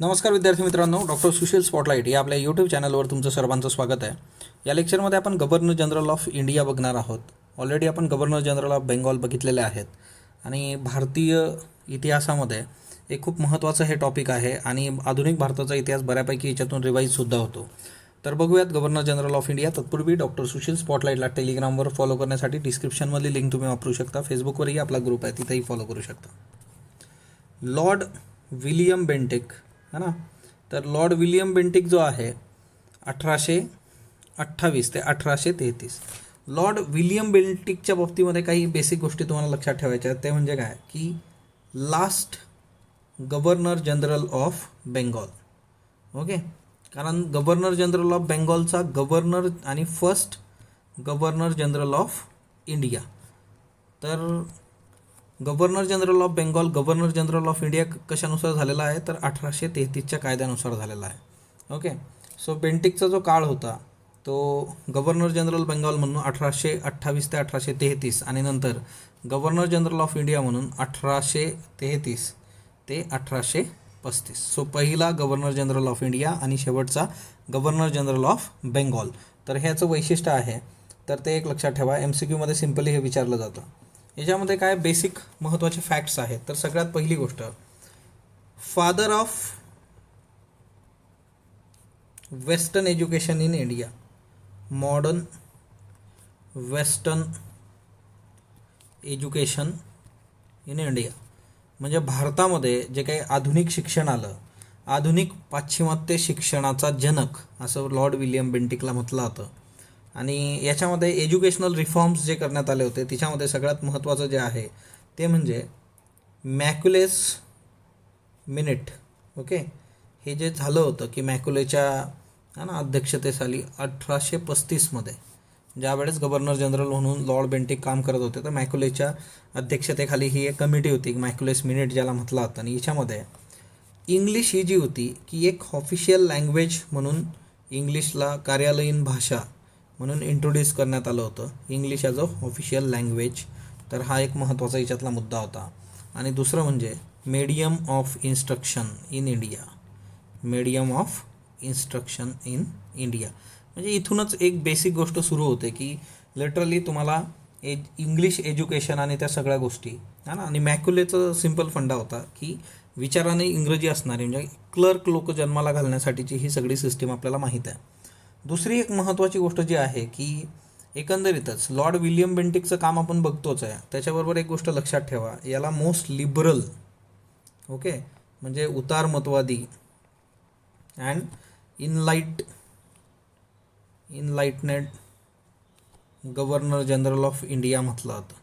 नमस्कार विद्यार्थी मित्रांनो, डॉक्टर सुशील स्पॉटलाईट या आपल्या यूट्यूब चॅनलवर तुमचं सर्वांचं स्वागत आहे. या लेक्चरमध्ये आपण गव्हर्नर जनरल ऑफ इंडिया बघणार आहोत. ऑलरेडी आपण गव्हर्नर जनरल ऑफ बेंगॉल बघितलेले आहेत आणि भारतीय इतिहासामध्ये एक खूप महत्त्वाचं हे टॉपिक आहे आणि आधुनिक भारताचा इतिहास बऱ्यापैकी याच्यातून रिवाईजसुद्धा होतो. तर बघूयात गव्हर्नर जनरल ऑफ इंडिया. तत्पूर्वी डॉक्टर सुशील स्पॉटलाईटला टेलिग्रामवर फॉलो करण्यासाठी डिस्क्रिप्शनमधली लिंक तुम्ही वापरू शकता. फेसबुकवरही आपला ग्रुप आहे, तिथेही फॉलो करू शकता. लॉर्ड विलियम बेंटिक है ना. तर लॉर्ड विलियम बेंटिक जो आहे 1828 ते 1833. लॉर्ड विलियम बेंटिकच्या बाबतीमध्ये काही बेसिक गोष्टी तुम्हाला लक्षात ठेवायच्या आहेत. ते म्हणजे काय की last governor general of Bengal. Okay, कारण गव्हर्नर जनरल ऑफ बेंगॉलचा गव्हर्नर आणि first governor general of India. तर governor general of Bengal governor general of India कशानुसार झालेला आहे, तर 1833च्या कायद्यानुसार झालेला आहे. ओके, सो बेंटिकचा जो काळ होता तो गव्हर्नर जनरल बेंगॉल म्हणून 1828 ते 1833 आणि नंतर गव्हर्नर जनरल ऑफ इंडिया म्हणून 1833 ते 1835. सो पहिला गव्हर्नर जनरल ऑफ इंडिया आणि शेवटचा गव्हर्नर जनरल ऑफ बेंगॉल. तर ह्याचं वैशिष्ट्य आहे, तर ते एक लक्षात ठेवा. MCQमध्ये सिम्पली हे विचारलं जातं. याच्यामध्ये काय बेसिक महत्त्वाचे फॅक्ट्स आहेत. तर सगळ्यात पहिली गोष्ट, father of western education in India, modern western education in India, म्हणजे भारतामध्ये जे काही आधुनिक शिक्षण आलं, आधुनिक पाश्चिमात्य शिक्षणाचा जनक असं लॉर्ड विलियम बेंटिकला म्हटलं जातं. आणि याच्यामध्ये एज्युकेशनल रिफॉर्म्स जे करण्यात आले होते त्याच्यामध्ये सगळ्यात महत्त्वाचं जे आहे ते म्हणजे मॅक्युलेस मिनिट. ओके, हे जे झालं होतं की मॅक्युलेच्या अध्यक्षतेखाली 1835मध्ये ज्यावेळेस गव्हर्नर जनरल म्हणून लॉर्ड बेंटिक काम करत होते, तर मॅक्युलेच्या अध्यक्षतेखाली ही एक कमिटी होती, मॅक्युलेस मिनिट ज्याला म्हटलं जातं. आणि याच्यामध्ये इंग्लिश ही जी होती की एक ऑफिशियल लँग्वेज म्हणून इंग्लिशला कार्यालयीन भाषा म्हणून इंट्रोड्यूस करण्यात आलं होतं, English as a official language. तर हा एक महत्त्वाचा याच्यातला मुद्दा होता. आणि दुसरं म्हणजे medium of instruction in India, medium of instruction in India. म्हणजे इथूनच एक बेसिक गोष्ट सुरू होते की लिटरली तुम्हाला इंग्लिश एज्युकेशन आणि त्या सगळ्या गोष्टी है ना. आणि मॅक्युलेचं सिम्पल फंडा होता की विचाराने इंग्रजी असणारी म्हणजे क्लर्क लोक जन्माला घालण्यासाठीची ही सगळी सिस्टीम आपल्याला माहीत आहे. दुसरी एक महत्त्वाची गोष्ट जी आहे की एकंदरीतच लॉर्ड विलियम बेंटिकचं काम आपण बघतोच आहे, त्याच्याबरोबर एक गोष्ट लक्षात ठेवा, याला मोस्ट लिबरल, ओके, म्हणजे उदारमतवादी and enlightened governor general of India म्हटलं जातं.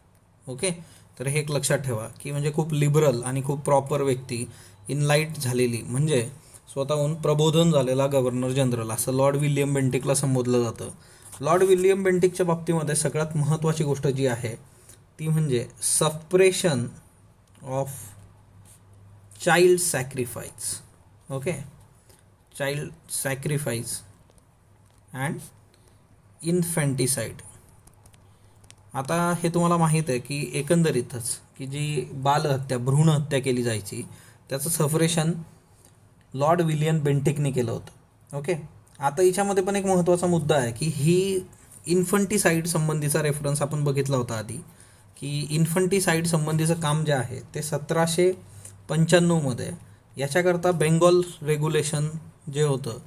ओके, तर हे एक लक्षात ठेवा की म्हणजे खूप लिबरल आणि खूप प्रॉपर व्यक्ती, इनलाइट झालेली म्हणजे स्वतःहून प्रबोधन झालेला गव्हर्नर जनरल असं लॉर्ड विलियम बेंटिकला संबोधलं जातं. लॉर्ड विलियम बेंटिकच्या बाबतीमध्ये सगळ्यात महत्त्वाची गोष्ट जी आहे ती म्हणजे suppression of child sacrifice. Okay, child sacrifice and infanticide. आता हे तुम्हाला माहीत आहे की एकंदरीतच की जी बालहत्या, भ्रूण हत्या केली जायची त्याचं सफरेशन लॉर्ड विलियम बेंटिकने केलं होतं. ओके, आता याच्यामध्ये पण एक महत्त्वाचा मुद्दा आहे की ही इन्फंटिसाईड संबंधीचा रेफरन्स आपण बघितला होता आधी, की इन्फंटिसाईड संबंधीचं काम जे आहे ते 1795मध्ये याच्याकरता बेंगॉल रेग्युलेशन जे होतं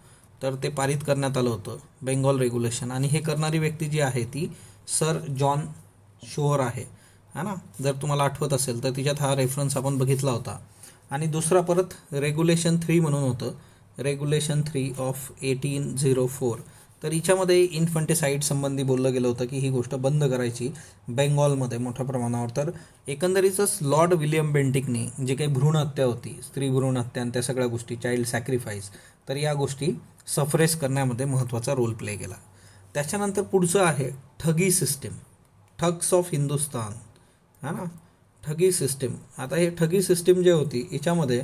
तर ते पारित करण्यात आलं होतं, बेंगॉल रेग्युलेशन. आणि हे करणारी व्यक्ती जी आहे ती सर जॉन शोअर आहे ना. जर तुम्हाला आठवत असेल तर तिच्यात हा रेफरन्स आपण बघितला होता. आणि दुसरा परत रेग्युलेशन 3 म्हणून होतं, रेग्युलेशन 3 ऑफ 1804. तर हिच्यामध्ये इन्फंटिसाईड संबंधी बोललं गेलं होतं की ही गोष्ट बंद करायची बेंगॉलमध्ये मोठ्या प्रमाणावर. तर एकंदरीतच लॉर्ड विलियम बेंटिकने जे काही भ्रूण हत्या होती, स्त्री भ्रूण हत्या आणि त्या सगळ्या गोष्टी, चाइल्ड सॅक्रिफाईस, तर या गोष्टी सफरेस करण्यामध्ये महत्त्वाचा रोल प्ले केला. त्याच्यानंतर पुढचं आहे ठगी सिस्टीम, ठग्स ऑफ हिंदुस्तान है ना, ठगी सिस्टीम. आता हे ठगी सिस्टीम जे होती याच्यामध्ये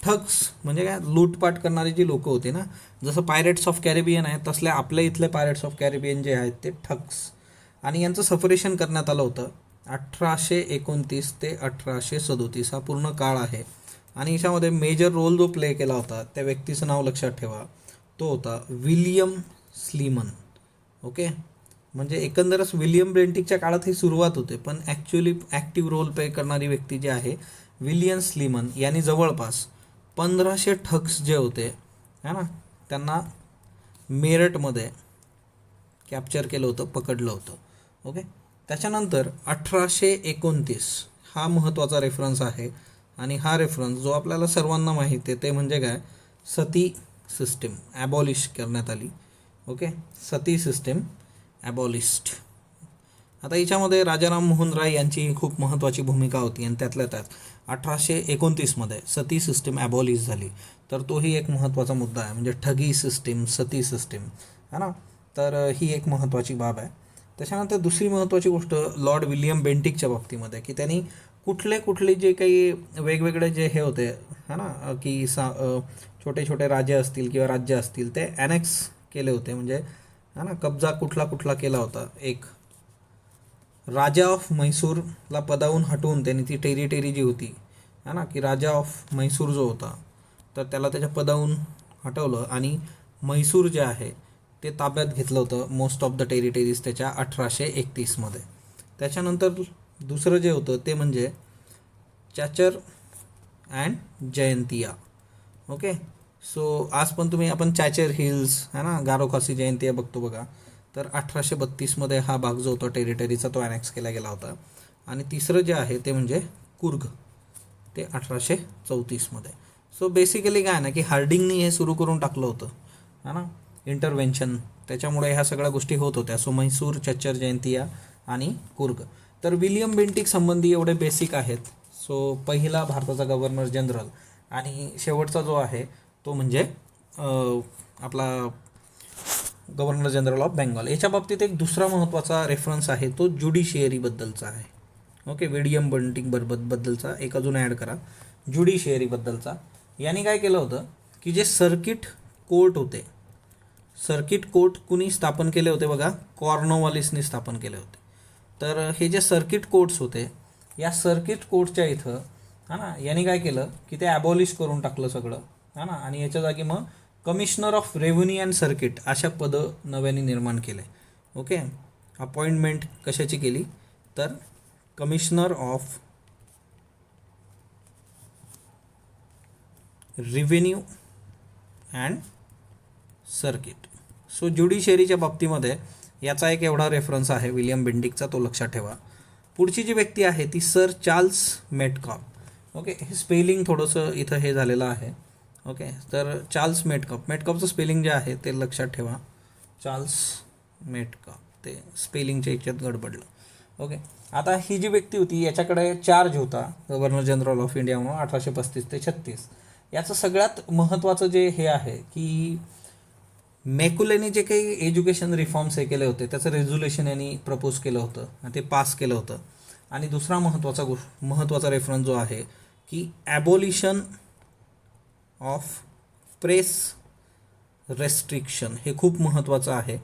ठग्स म्हणजे काय, लूटपाट करणारी जी लोकं होती ना, जसं पायरेट्स ऑफ कॅरिबियन आहे तसल्या आपल्या इथले पायरेट्स ऑफ कॅरिबियन जे आहेत ते ठग्स. आणि यांचं सफरेशन करण्यात आलं होतं 1829 ते 1837 हा पूर्ण काळ आहे. आणि याच्यामध्ये मेजर रोल जो प्ले केला होता त्या व्यक्तीचं नाव लक्षात ठेवा, तो होता विलियम स्लीमन. ओके, म्हणजे एकंदरच विलियम बेंटिकच्या काळात ही सुरुवात होते, पण ॲक्च्युली ॲक्टिव्ह रोल प्ले करणारी व्यक्ती जी आहे विलियम स्लीमन यांनी जवळपास 1500 ठग्स जे होते है ना, त्यांना मेरठमध्ये कॅप्चर केलं होतं, पकडलं होतं. ओके, त्याच्यानंतर 1829 हा महत्त्वाचा रेफरन्स आहे. आणि हा रेफरन्स जो आपल्याला सर्वांना माहिती आहे ते म्हणजे काय, सती सिस्टीम ॲबॉलिश करण्यात आली. ओके, सती सिस्टीम ॲबॉलिस्ड. आता याच्यामध्ये राजाराम मोहन राय यांची खूप महत्त्वाची भूमिका होती आणि त्यातल्या त्यात 1829मध्ये सती सिस्टीम ॲबॉलिश झाली. तर तोही एक महत्त्वाचा मुद्दा आहे, म्हणजे ठगी सिस्टीम, सती सिस्टीम है ना. तर ही एक महत्त्वाची बाब आहे. त्याच्यानंतर दुसरी महत्त्वाची गोष्ट लॉर्ड विलियम बेंटिकच्या बाबतीमध्ये, की त्यांनी कुठले जे काही वेगवेगळे जे हे होते है ना, की छोटे छोटे राजे असतील किंवा राज्य असतील ते ॲनेक्स केले होते, म्हणजे है ना, कब्जा कुठला केला होता. एक राजा ऑफ म्हैसूरला पदावून हटवून त्यांनी ती टेरिटरी जी होती है ना, की राजा ऑफ म्हैसूर जो होता तर त्याला त्याच्या पदावून हटवलं आणि म्हैसूर जे आहे ते ताब्यात घेतलं होतं, मोस्ट ऑफ द टेरिटरीज त्याच्या 1831मध्ये. त्याच्यानंतर दुसरं जे होतं ते म्हणजे चाचर अँड जयंतिया. ओके, सो आज पण आपण चाचर हिल्स है ना, गारो खासी जयंतिया बघतो बघा. तर 1832मध्ये हा भाग जो होता टेरिटरीचा तो ॲनेक्स केला गेला होता. आणि तिसरं जे आहे ते म्हणजे कुर्ग, ते 1834मध्ये. सो बेसिकली काय ना, की हार्डिंगनी हे सुरू करून टाकलं होतं है ना, इंटरव्हेन्शन. त्याच्यामुळे ह्या सगळ्या गोष्टी होत होत्या. सो म्हैसूर, चच्चर जयंतिया आणि कुर्ग. तर विलियम बेंटिक संबंधी एवढे बेसिक आहेत. सो पहिला भारताचा गव्हर्नर जनरल आणि शेवटचा जो आहे तो म्हणजे आपला गव्हर्नर जनरल ऑफ बेंगॉल. याच्या बाबतीत एक दुसरा महत्त्वाचा रेफरन्स आहे, तो ज्युडिशियरीबद्दलचा आहे. ओके, विलियम बेंटिक बद्दलचा एक अजून ॲड करा, ज्युडिशियरीबद्दलचा. यांनी काय केलं होतं, की जे सर्किट कोर्ट होते, सर्किट कोर्ट कुणी स्थापन केले होते बघा, कॉर्नवॉलिसनी स्थापन केले होते. तर हे जे सर्किट कोर्ट्स होते, या सर्किट कोर्टच्या इथं हा ना, यांनी काय केलं की ते ॲबॉलिश करून टाकलं सगळं हा ना, आणि याच्या जागी मग commissioner of revenue and circuit अशा पदं नव्याने निर्माण केले. ओके, अपॉइंटमेंट कशाची केली, तर commissioner of revenue and circuit. So ज्युडिशियरीच्या बाबतीमध्ये याचा एक एवढा रेफरन्स आहे विलियम बेंटिकचा, तो लक्षात ठेवा. पुढची जी व्यक्ती आहे ती सर चार्ल्स मेटकॉप. ओके, हे स्पेलिंग थोडंसं इथं हे झालेलं आहे. ओके, तर चार्ल्स मेटकॉपचं स्पेलिंग जे आहे ते लक्षात ठेवा, चार्ल्स मेटकॉप, ते स्पेलिंगच्या याच्यात गडबडलं. ओके, आता ही जी व्यक्ती होती याच्याकडे चार्ज होता गव्हर्नर जनरल ऑफ इंडिया म्हणून 1835 ते 36. याचं सगळ्यात महत्त्वाचं जे हे आहे की मॅक्युलेने जे काही एज्युकेशन रिफॉर्म्स हे केले होते त्याचं रेझोल्युशन यांनी प्रपोज केलं होतं आणि ते पास केलं होतं. आणि दुसरा महत्त्वाचा रेफरन्स जो आहे की ॲबॉलिशन ऑफ प्रेस रेस्ट्रिक्शन, हे खूप महत्त्वाचं आहे.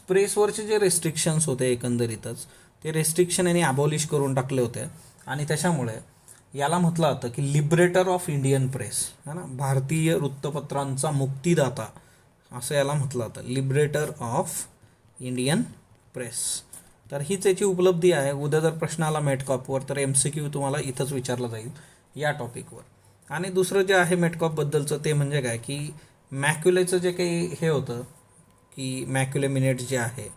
प्रेसवरचे जे रेस्ट्रिक्शन्स होते एकंदरीतच ते रेस्ट्रिक्शन यांनी ॲबॉलिश करून टाकले होते. आणि त्याच्यामुळे याला म्हटलं जातं की लिबरेटर ऑफ इंडियन प्रेस है ना, भारतीय वृत्तपत्रांचा मुक्तिदाता असं याला म्हटलं जातं, लिबरेटर ऑफ इंडियन प्रेस. तर हीच याची उपलब्धी आहे. उद्या जर प्रश्न आला मेटकॉपवर तर MCQ तुम्हाला इथंच विचारला जाईल या टॉपिकवर. आणि दुसरं जे आहे मेटकॉपबद्दलचं ते म्हणजे काय की मॅक्युलेचं जे काही हे होतं की मॅक्युले मिनिट्स जे आहे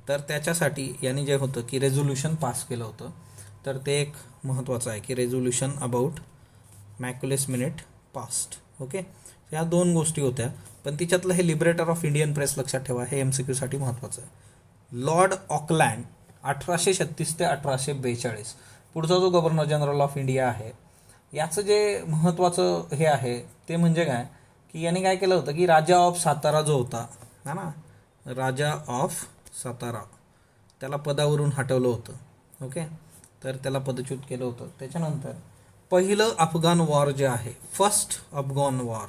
तर त्याच्यासाठी यांनी जे होतं की रेझोल्युशन पास केलं होतं. तर ते एक महत्त्वाचं आहे की resolution about Macaulay's minute passed. Okay, ह्या दोन गोष्टी होत्या, पण तिच्यातलं हे लिबरेटर ऑफ इंडियन प्रेस लक्षात ठेवा, हे MCQसाठी महत्त्वाचं आहे. लॉर्ड ऑकलँड 1836 ते 1842 पुढचा जो गव्हर्नर जनरल ऑफ इंडिया आहे याचं जे महत्त्वाचं हे आहे ते म्हणजे काय की याने काय केलं होतं की राजा ऑफ सातारा जो होता है ना, राजा ऑफ सातारा, त्याला पदावरून हटवलं होतं. ओके, तर त्याला पदच्युत केलं होतं. त्याच्यानंतर पहिलं अफगाण वॉर जे आहे, फर्स्ट अफगाण वॉर,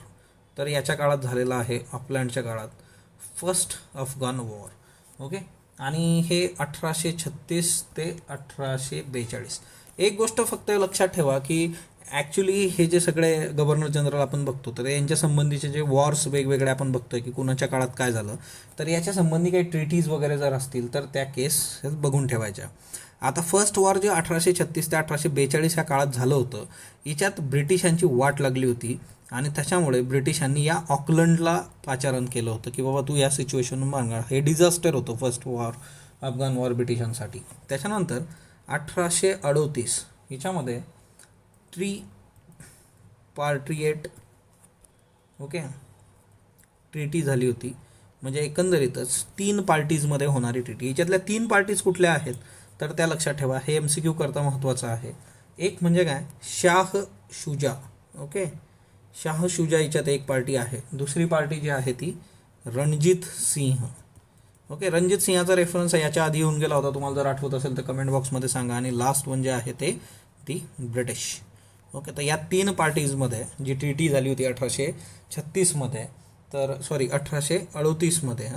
तर याच्या काळात झालेलं आहे, ऑकलँडच्या काळात फर्स्ट अफगाण वॉर. ओके, आणि हे 1836 ते 1842. एक गोष्ट फक्त लक्षात ठेवा की ॲक्च्युली हे जे सगळे गव्हर्नर जनरल आपण बघतो तर यांच्या संबंधीचे जे वॉर्स वेगवेगळे आपण बघतोय की कुणाच्या काळात काय झालं, तर याच्या संबंधी काही ट्रिटीज वगैरे जर असतील तर त्या केस बघून ठेवायच्या. आता फर्स्ट वॉर जे 1836 ते 1842 ह्या काळात झालं होतं, याच्यात ब्रिटिशांची वाट लागली होती आणि त्याच्यामुळे ब्रिटिशांनी या ऑकलंडला पाचारण केलं होतं की बाबा तू या सिच्युएशन मार्गा. हे डिझास्टर होतं फर्स्ट वॉर, अफगाण वॉर ब्रिटिशांसाठी. त्याच्यानंतर 1838 हिच्यामध्ये ट्रीपार्टिएट ट्रीटी झाली होती. म्हणजे एकंदरीतच 3 पार्टीजमध्ये होणारी ट्रीटी. याच्यातल्या 3 पार्टीज कुठल्या आहेत तर त्या लक्षात ठेवा. हे MCQ करता महत्त्वाचं आहे. एक म्हणजे काय, शाह शुजा. शाह शुजा याच्यात एक पार्टी आहे. दुसरी पार्टी जी आहे ती रणजित सिंह. रणजित सिंहाचा रेफरन्स याच्या आधी येऊन गेला होता, तुम्हाला जर आठवत असेल तर कमेंट बॉक्समध्ये सांगा. आणि लास्ट वन जे आहे ते ती ब्रिटिश. तर या 3 पार्टीजमध्ये जी ट्रीटी झाली होती 1836मध्ये, तर सॉरी 1838मध्ये,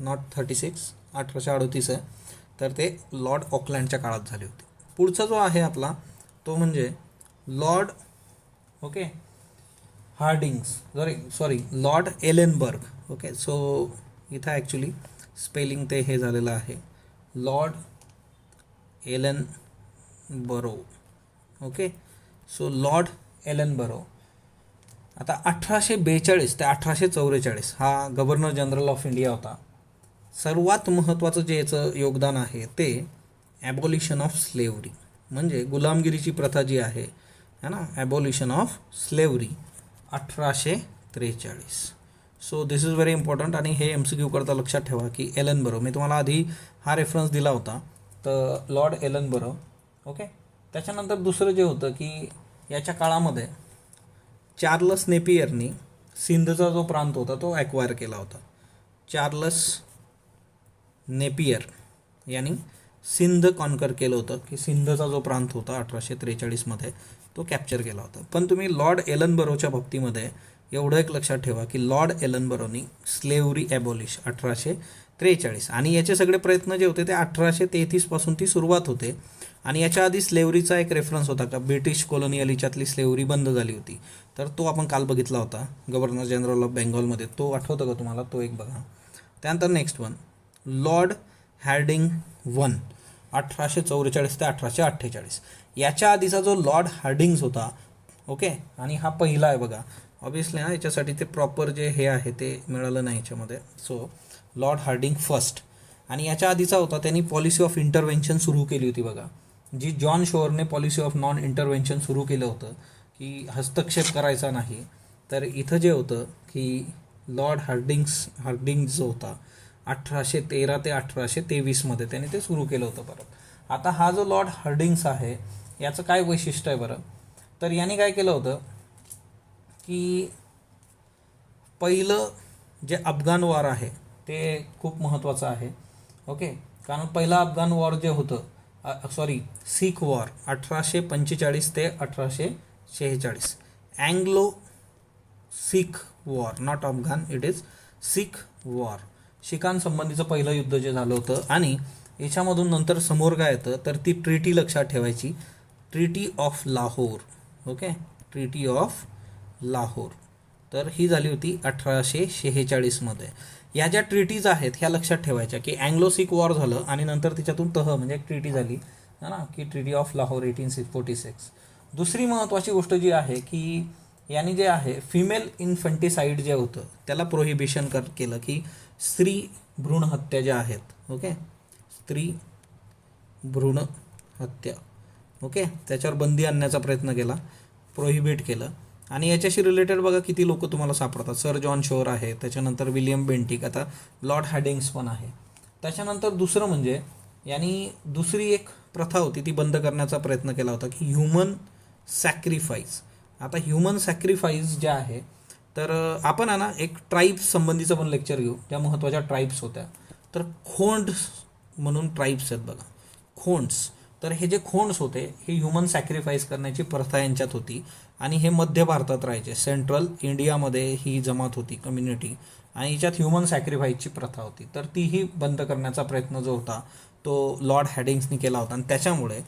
नॉट 36, 1838 आहे. तर ते लॉर्ड ऑकलँडच्या काळात झाली होती. पुढचा जो आहे आपला तो म्हणजे लॉर्ड लॉर्ड एलेनबर्ग. सो इथं ॲक्च्युली स्पेलिंग ते हे झालेलं आहे, Lord Ellenborough. So Lord Ellenborough. आता 1842 ते 1844 हा गव्हर्नर जनरल ऑफ इंडिया होता. सर्वात महत्त्वाचं जे याचं योगदान आहे ते ॲबॉलिशन ऑफ स्लेव्हरी, म्हणजे गुलामगिरीची प्रथा जी आहे ना, abolition of slavery 1843. So this is very important. आणि हे MCQ करता लक्षात ठेवा की एलेनबरो, मी तुम्हाला आधी हा रेफरन्स दिला होता, तर लॉर्ड एलेनबरो. त्याच्यानंतर दुसरं जे होतं की याच्या काळामध्ये चार्लस नेपियरनी सिंधचा जो प्रांत होता तो ॲक्वायर केला होता. चार्लस नेपियर यांनी सिंध कॉन्कर केलं होतं, की सिंधचा जो प्रांत होता 1843मध्ये तो कॅप्चर केला होता. पण तुम्ही लॉर्ड एलेनबरोच्या बाबतीमध्ये एवढं एक लक्षात ठेवा की लॉर्ड एलेनबरोनी स्लेव्हरी ॲबॉलिश 1843. आणि याचे सगळे प्रयत्न जे होते ते 1833 पासून ती सुरुवात होते. आणि याच्या आधी स्लेव्हरीचा एक रेफरन्स होता का, ब्रिटिश कॉलोनियल याच्यातली स्लेव्हरी बंद झाली होती, तर तो आपण काल बघितला होता गव्हर्नर जनरल ऑफ बेंगॉलमध्ये. तो आठवतं का तुम्हाला, तो एक बघा. त्यानंतर नेक्स्ट वन लॉर्ड हॅर्डिंग 1844 ते 1848. याच्या आधीचा जो लॉर्ड हार्डिंग्स होता, आणि हा पहिला आहे बघा. ऑब्विसली ना याच्यासाठी ते प्रॉपर जे हे आहे ते मिळालं नाही याच्यामध्ये. So Lord Harding first. आणि याच्या आधीचा होता, त्यांनी पॉलिसी ऑफ इंटरव्हेन्शन सुरू केली होती बघा, जी जॉन शोअरने पॉलिसी ऑफ नॉन इंटरव्हेन्शन सुरू केलं होतं की हस्तक्षेप करायचा नाही. तर इथं जे होतं की लॉर्ड हार्डिंग्स जो होता 1813 ते 1823मध्ये त्याने ते सुरू केलं होतं परत. आता हा जो लॉर्ड हार्डिंग्स आहे याचं काय वैशिष्ट्य आहे बरं, तर याने काय केलं होतं की पहिलं जे अफगाण वॉर आहे ते खूप महत्त्वाचं आहे. कारण पहिला अफगाण वॉर जे होतं, सिख वॉर 1845 ते 1846. Anglo Sikh war, not Afghan, it is Sikh war. शिखांसंबंधीचं पहिलं युद्ध जे झालं होतं. आणि याच्यामधून नंतर समोर काय येतं तर ती ट्रीटी लक्षात ठेवायची, treaty of Lahore. Treaty of Lahore. तर ही झाली होती 1846मध्ये. या ज्या ट्रीटीज आहेत ह्या लक्षात ठेवायच्या की अँग्लो सिख वॉर झालं आणि नंतर तिच्यातून म्हणजे एक ट्रीटी झाली ना, की ट्रीटी ऑफ लाहोर 1846. दुसरी महत्त्वाची गोष्ट जी आहे की यांनी जे आहे फिमेल इन्फंटिसाईड जे होतं त्याला प्रोहिबिशन केलं, की स्त्री भ्रूण हत्या ज्या आहेत, स्त्री भ्रूण हत्या, त्याच्यावर बंदी आणण्याचा प्रयत्न केला, प्रोहिबिट केलं. आणि याच्याशी रिलेटेड बघा किती लोक तुम्हाला सापडतात. सर जॉन शोर आहे, त्याच्यानंतर विलियम बेंटिक, आता लॉर्ड हॅडिंग्स पण आहे. त्याच्यानंतर दुसरं म्हणजे यांनी दुसरी एक प्रथा होती ती बंद करण्याचा प्रयत्न केला होता की ह्युमन सॅक्रिफाईस. आता ह्युमन सॅक्रिफाईस जे आहे तर आपण ना एक ट्राईब्स संबंधीचं पण लेक्चर घेऊ, ज्या महत्त्वाच्या ट्राईब्स होत्या. तर खोंड्स म्हणून ट्राईब्स आहेत बघा, खोंड्स. तर हे जे खोंड्स होते हे ह्युमन सॅक्रिफाईस करण्याची प्रथा यांच्यात होती. आणि हे मध्य भारतात राहायचे, सेंट्रल इंडियामध्ये ही जमात होती, कम्युनिटी, आणि याच्यात ह्युमन सॅक्रिफाईसची प्रथा होती. तर तीही बंद करण्याचा प्रयत्न जो होता तो लॉर्ड हॅडिंग्सनी केला होता. आणि त्याच्यामुळे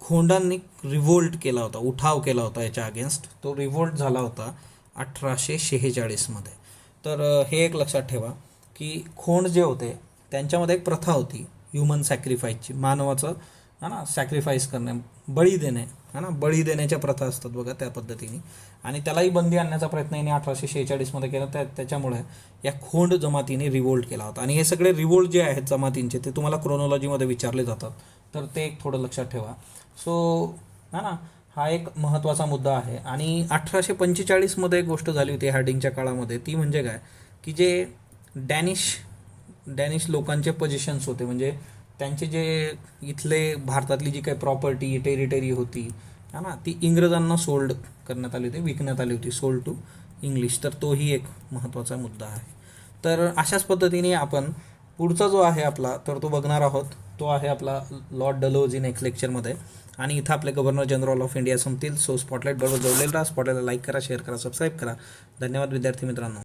खोंडांनी रिव्होल्ट केला होता, उठाव केला होता याच्या अगेन्स्ट. तो रिव्होल्ट झाला होता 1846मध्ये. तर हे एक लक्षात ठेवा की खोंड जे होते त्यांच्यामध्ये एक प्रथा होती ह्युमन सॅक्रिफाईसची, मानवाचं है ना सॅक्रिफाईस करणे, बळी देणे, है ना, बळी देण्याच्या प्रथा असतात बघा त्या पद्धतीने. आणि त्यालाही बंदी आणण्याचा प्रयत्न यांनी 1846मध्ये केला. त्याच्यामुळे या खोंड जमातीने रिव्होल्ट केला होता. आणि हे सगळे रिव्होल्ट जे आहेत जमातींचे ते तुम्हाला क्रोनॉलॉजीमध्ये विचारले जातात, तर ते एक थोडं लक्षात ठेवा. सो है ना, हा एक महत्त्वाचा मुद्दा आहे. आणि 1845मध्ये एक गोष्ट झाली होती हार्डिंगच्या काळामध्ये, ती म्हणजे काय की जे डॅनिश लोकांचे पोझिशन्स होते, म्हणजे त्यांचे जे इथले भारतातली जी काही प्रॉपर्टी टेरिटरी होती है ना, ती इंग्रजांना सोल्ड करण्यात आली होती, विकण्यात आली होती, सोल्ड टू इंग्लिश. तर तोही एक महत्त्वाचा मुद्दा आहे. तर अशाच पद्धतीने आपण पुढचा जो आहे आपला तर तो बघणार आहोत. तो आहे आपला लॉर्ड डलहौसी नेक्स्ट लेक्चरमध्ये. आणि इथं आपले गव्हर्नर जनरल ऑफ इंडिया संपतील. सो स्पॉटलाईट बरोबर जोडलेलं राहा. स्पॉटलाईटला लाईक करा, शेअर करा, सबस्क्राईब करा. धन्यवाद विद्यार्थी मित्रांनो.